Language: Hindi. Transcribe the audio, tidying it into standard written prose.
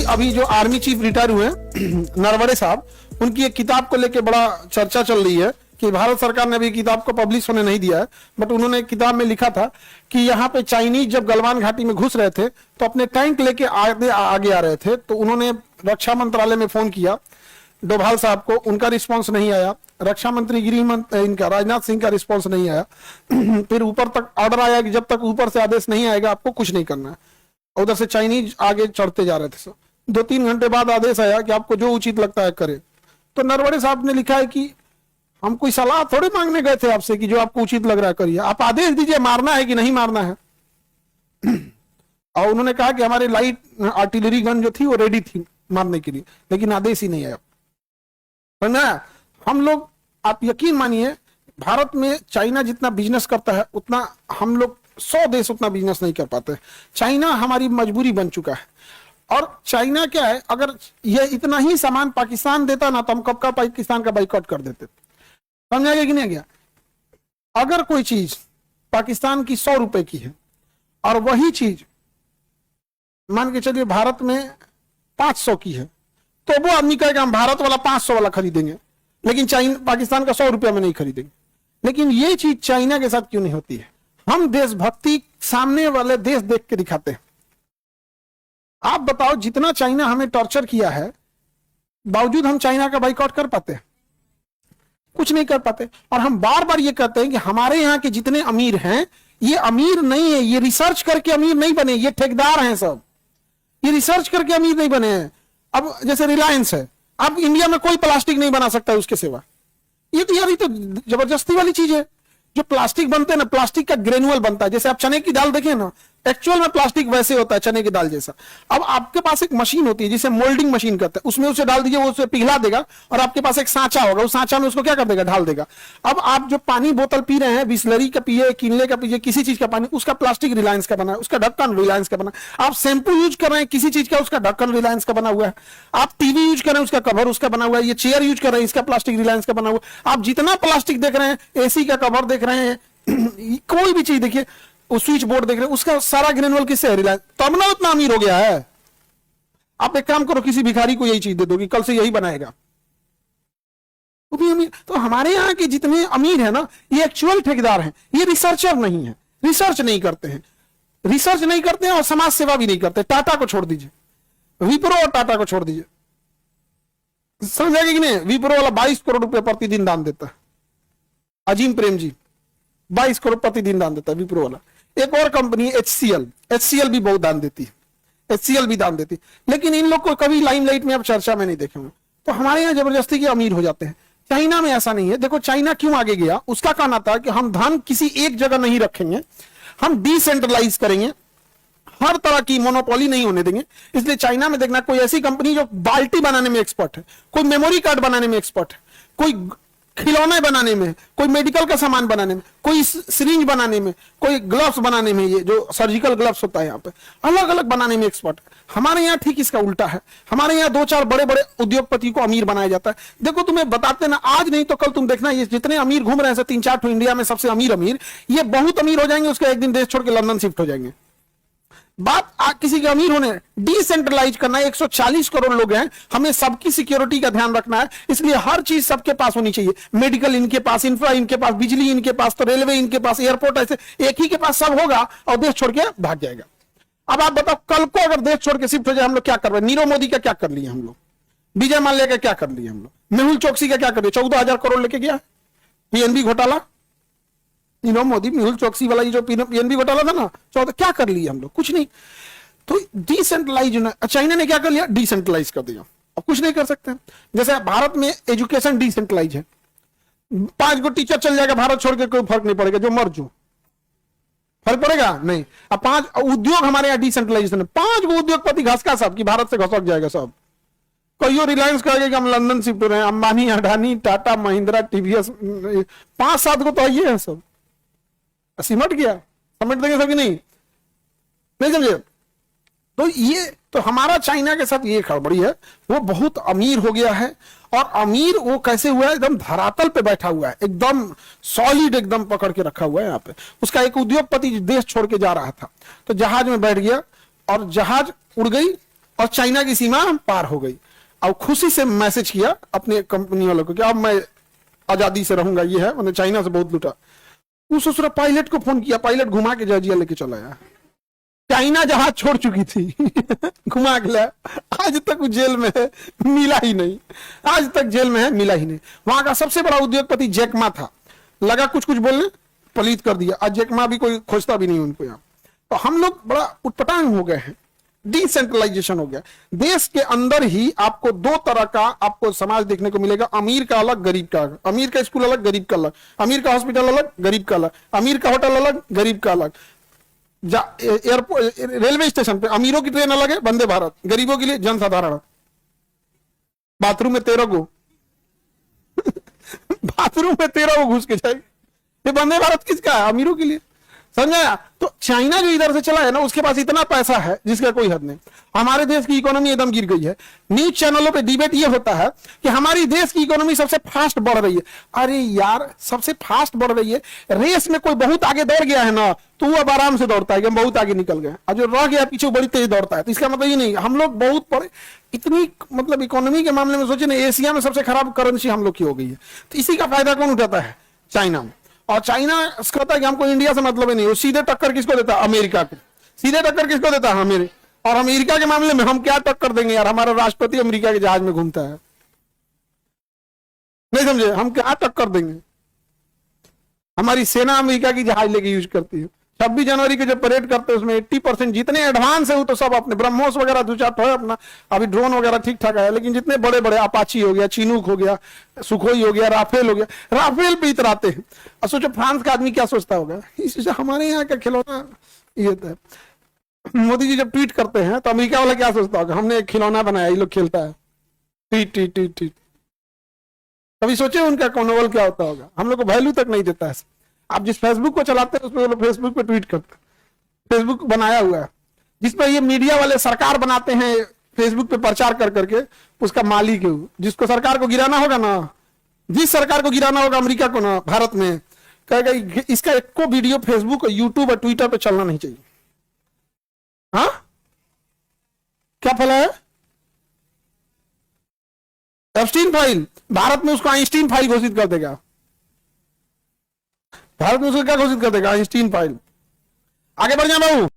अभी जो आर्मी चीफ रिटायर हुए नरवणे साहब, उनकी एक किताब को लेकर बड़ा चर्चा चल रही है कि भारत सरकार ने अभी किताब को पब्लिश होने नहीं दिया है, बट उन्होंने एक किताब में लिखा था कि यहाँ पे चाइनीज जब गलवान घाटी में घुस रहे थे तो अपने टैंक लेके आगे आ रहे थे, तो उन्होंने रक्षा मंत्रालय में फोन किया डोभाल साहब को, उनका रिस्पांस नहीं आया। रक्षा मंत्री गृह मंत्री इनका राजनाथ सिंह का रिस्पांस नहीं आया। फिर ऊपर तक ऑर्डर आया कि जब तक ऊपर से आदेश नहीं आएगा आपको कुछ नहीं करना है। उधर से चाइनीज आगे चढ़ते जा रहे थे। 2-3 घंटे बाद आदेश आया कि आपको जो उचित लगता है करे। तो नरवणे साहब ने लिखा है कि हम कोई सलाह थोड़े मांगने गए थे आपसे कि जो आपको उचित लग रहा है करिए, आप आदेश दीजिए मारना है कि नहीं मारना है। और उन्होंने कहा कि हमारे लाइट आर्टिलरी गन जो थी वो रेडी थी मारने के लिए, लेकिन आदेश ही नहीं आया। हम लोग, आप यकीन मानिए, भारत में चाइना जितना बिजनेस करता है उतना हम लोग 100 देश उतना बिजनेस नहीं कर पाते। चाइना हमारी मजबूरी बन चुका है। और चाइना क्या है, अगर ये इतना ही सामान पाकिस्तान देता ना तो हम कब का पाकिस्तान का बाइकआउट कर देते। समझा गया कि नहीं गया? अगर कोई चीज पाकिस्तान की 100 रुपए की है और वही चीज मान के चलिए भारत में 500 की है, तो वो आदमी कहेगा हम भारत वाला 500 वाला खरीदेंगे, लेकिन चाइना पाकिस्तान का 100 रुपया में नहीं खरीदेंगे। लेकिन ये चीज चाइना के साथ क्यों नहीं होती है? हम देशभक्ति सामने वाले देश देख के दिखाते हैं। आप बताओ, जितना चाइना हमें टॉर्चर किया है, बावजूद हम चाइना का बाइकआउट कर पाते हैं? कुछ नहीं कर पाते। और हम बार बार ये कहते हैं कि हमारे यहाँ के जितने अमीर हैं, ये अमीर नहीं है, ये रिसर्च करके अमीर नहीं बने, ये ठेकेदार हैं सब। ये रिसर्च करके अमीर नहीं बने हैं। अब जैसे रिलायंस है, अब इंडिया में कोई प्लास्टिक नहीं बना सकता उसके सिवा। ये तो यार, ये तो जबरदस्ती वाली चीज है। जो प्लास्टिक बनते हैं ना, प्लास्टिक का ग्रेनुअल बनता है। जैसे आप चने की दाल देखें ना, एक्चुअल में प्लास्टिक वैसे होता है, चने की दाल जैसा। अब आपके पास एक मशीन होती है जिसे मोल्डिंग मशीन कहते हैं, उसमें उसे डाल दीजिए, वो उसे पिघला देगा, और आपके पास एक सांचा होगा, उस सांचा में उसको क्या कर देगा, ढाल देगा। अब आप जो पानी बोतल पी रहे हैं, बिस्लरी का पिए, किनले का पिए, किसी चीज का पानी, उसका प्लास्टिक रिलायंस का बना है, उसका ढक्कन रिलायंस का बना है। आप शैम्पू यूज कर रहे हैं किसी चीज का, उसका ढक्कन रिलायंस का बना हुआ है। आप टीवी यूज कर रहे हैं, उसका कवर उसका बना हुआ है। ये चेयर यूज कर रहे हैं, इसका प्लास्टिक रिलायंस का बना हुआ है। आप जितना प्लास्टिक देख रहे हैं, एसी का कवर देख रहे हैं, कोई भी चीज देखिए, वो स्विच बोर्ड देख रहे हैं, उसका सारा ग्रेनुअल किससे है? रिलायंस। तब ना उतना अमीर हो गया है। आप एक काम करो, किसी भिखारी को यही चीज दे दो कि कल से यही बनाएगा, वो भी अमीर। तो हमारे यहाँ के जितने अमीर है ना, ये एक्चुअल ठेकेदार हैं, ये रिसर्चर नहीं है, रिसर्च नहीं करते हैं, रिसर्च नहीं करते हैं और समाज सेवा भी नहीं करते। टाटा को छोड़ दीजिए, विप्रो और टाटा को छोड़ दीजिए, समझेगा कि नहीं? विप्रो वाला 22 करोड़ रुपए प्रतिदिन दान देता है, अजीम प्रेम जी 22 करोड़ प्रतिदिन दान देता है विप्रो वाला। एक और कंपनी HCL भी बहुत दान देती है, HCL भी दान देती है, लेकिन इन लोग को कभी लाइमलाइट में अब चर्चा में नहीं देखे होंगे। तो हमारे यहाँ जबरदस्ती के अमीर हो जाते हैं। चाइना में ऐसा नहीं है। देखो चाइना क्यों आगे गया, उसका कहना था कि हम धन किसी एक जगह नहीं रखेंगे, हम डिसेंट्रलाइज करेंगे, हर तरह की मोनोपोली नहीं होने देंगे। इसलिए चाइना में देखना, कोई ऐसी कंपनी जो बाल्टी बनाने में एक्सपर्ट है, कोई मेमोरी कार्ड बनाने में एक्सपर्ट है, कोई खिलौने बनाने में, कोई मेडिकल का सामान बनाने में, कोई सिरिंज बनाने में, कोई ग्लव्स बनाने में, ये जो सर्जिकल ग्लव्स होता है यहाँ पे, अलग अलग बनाने में एक्सपर्ट है। हमारे यहाँ ठीक इसका उल्टा है। हमारे यहाँ 2-4 बड़े बड़े उद्योगपति को अमीर बनाया जाता है। देखो तुम्हें बताते ना, आज नहीं तो कल तुम देखना, ये जितने अमीर घूम रहे हैं 3-4 ठो इंडिया में सबसे अमीर, ये बहुत अमीर हो जाएंगे, उसके एक दिन देश छोड़ के लंदन शिफ्ट हो जाएंगे। बात किसी के अमीर होने, डिसेंट्रलाइज करना है। 140 करोड़ लोग हैं, हमें सबकी सिक्योरिटी का ध्यान रखना है, इसलिए हर चीज सबके पास होनी चाहिए। मेडिकल इनके पास, इंफ्रा इनके पास, बिजली इनके पास, तो रेलवे इनके पास, एयरपोर्ट, ऐसे एक ही के पास सब होगा और देश छोड़ के भाग जाएगा। अब आप बताओ, कल को अगर देश छोड़ के शिफ्ट हो जाए, हम लोग क्या कर रहे हैं? नीरव मोदी का क्या कर लिए हम लोग, विजय माल्या का क्या कर लिए हम लोग, मेहुल चोकसी का क्या कर लिया? 14,000 करोड़ लेके गया पीएनबी घोटाला। नीरव मोदी, मेहुल चोकसी वाला ये जो पीएनबी घोटाला था ना, क्या कर लिया हम लोग? कुछ नहीं। तो डिसेंट्रलाइज, चाइना ने क्या कर लिया? डिसेंट्रलाइज कर दिया। अब कुछ नहीं कर सकते। जैसे भारत में एजुकेशन डिसेंट्रलाइज है, 5 गो टीचर चल जाएगा भारत छोड़ के, कोई फर्क नहीं पड़ेगा, जो मर जो फर्क पड़ेगा नहीं। अब 5 उद्योग हमारे यहाँ डिसेंट्रलाइजेशन है, 5 गो उद्योगपति घास का सब की भारत से घसक जाएगा सब। कहियो रिलायंस कहेगा कि हम लंदन शिफ्ट हो रहे हैं, अंबानी, अडानी, टाटा, महिंद्रा, टीवीएस, 5-7 को तो ये है सब, सिमट गया। समेट देंगे सभी? नहीं समझे? तो ये तो हमारा चाइना के साथ ये खड़बड़ी है, वो बहुत अमीर हो गया है। और अमीर वो कैसे हुआ है? एकदम धरातल पे बैठा हुआ है, एकदम सॉलिड, एकदम पकड़ के रखा हुआ है यहाँ पे। उसका एक उद्योगपति देश छोड़ के जा रहा था, तो जहाज में बैठ गया और जहाज उड़ गई और चाइना की सीमा पार हो गई। और खुशी से मैसेज किया अपने कंपनी वालों को कि अब मैं आजादी से रहूंगा, ये है, मैंने चाइना से बहुत लूटा। उस दूसरा पायलट को फोन किया, पायलट घुमा के जॉर्जिया लेके चला आया। चाइना जहाज छोड़ चुकी थी घुमा के लाया, आज तक वो जेल में है, मिला ही नहीं, आज तक जेल में है, मिला ही नहीं। वहां का सबसे बड़ा उद्योगपति जैकमा था, लगा कुछ कुछ बोलने, पलीत कर दिया। आज जैकमा भी कोई खोजता भी नहीं उनको यहाँ। तो हम लोग बड़ा उटपटांग हो गए हैं, डिसेंट्रलाइजेशन हो गया। देश के अंदर ही आपको दो तरह का आपको समाज देखने को मिलेगा, अमीर का अलग, गरीब का अलग। अमीर का स्कूल अलग, गरीब का अलग। अमीर का हॉस्पिटल अलग, गरीब का अलग। अमीर का होटल अलग, गरीब का अलग। एयरपोर्ट, रेलवे स्टेशन पे अमीरों की ट्रेन अलग है, वंदे भारत, गरीबों के लिए जनसाधारण। बाथरूम में 13 गो बाथरूम में 13 गो घुस के जाएगी। ये वंदे भारत किसका है? अमीरों के लिए, समझा? तो चाइना जो इधर से चला है ना, उसके पास इतना पैसा है जिसका कोई हद नहीं। हमारे देश की इकोनॉमी एकदम गिर गई है। न्यूज चैनलों पे डिबेट ये होता है कि हमारी देश की इकोनॉमी सबसे फास्ट बढ़ रही है। अरे यार, सबसे फास्ट बढ़ रही है, रेस में कोई बहुत आगे दौड़ गया है ना, तो वो अब आराम से दौड़ता है कि हम बहुत आगे निकल गए, और जो रह गया पीछे बड़ी तेज दौड़ता है। तो इसका मतलब ये नहीं, हम लोग बहुत बड़े, इतनी मतलब इकोनॉमी के मामले में सोचे ना, एशिया में सबसे खराब करेंसी हम लोग की हो गई है। तो इसी का फायदा कौन उठाता है? चाइना। और चाइना कहता है कि हमको इंडिया से मतलब ही नहीं। वो सीधे टक्कर किसको देता है? अमेरिका को। सीधे टक्कर किसको देता है? हमें। और अमेरिका के मामले में हम क्या टक्कर देंगे यार? हमारा राष्ट्रपति अमेरिका के जहाज में घूमता है, नहीं समझे? हम क्या टक्कर देंगे? हमारी सेना अमेरिका की जहाज लेके यूज करती है। 26 जनवरी के जो परेड करते हैं उसमें 80% जितने एडवांस है वो तो सब अपने ब्रह्मोस वगैरह दो चार है अपना, अभी ड्रोन वगैरह ठीक ठाक है, लेकिन जितने बड़े बड़े अपाची हो गया, चीनूक हो गया, सुखोई हो गया, राफेल हो गया, राफेल पे इतराते हैं। और सोचो फ्रांस का आदमी क्या सोचता होगा, इससे हमारे यहाँ का खिलौना ये था। मोदी जी जब ट्वीट करते हैं तो अमेरिका वाला क्या सोचता होगा? हमने एक खिलौना बनाया, ये लोग खेलता है, ट्वीट ट्वीट ट्वीट ट्वीट। कभी सोचे उनका कॉनोवल क्या होता होगा? हम लोग को वैल्यू तक नहीं देता है। आप जिस फेसबुक को चलाते हैं उसमें फेसबुक पे ट्वीट करते हैं, फेसबुक बनाया हुआ है जिसपे ये मीडिया वाले सरकार बनाते हैं, फेसबुक पे प्रचार कर करके उसका मालिक है। जिसको सरकार को गिराना होगा ना, जिस सरकार को गिराना होगा अमेरिका को ना, भारत में कहेगा इसका एक को वीडियो फेसबुक और यूट्यूब और ट्विटर पे चलना नहीं चाहिए। हाँ, क्या फला है? एप्स्टीन फाइल, भारत में उसको आइंस्टीन फाइल घोषित कर देगा। भारत में उसको क्या घोषित कर देगा? Einstein file. आगे बढ़ जाए बाबू।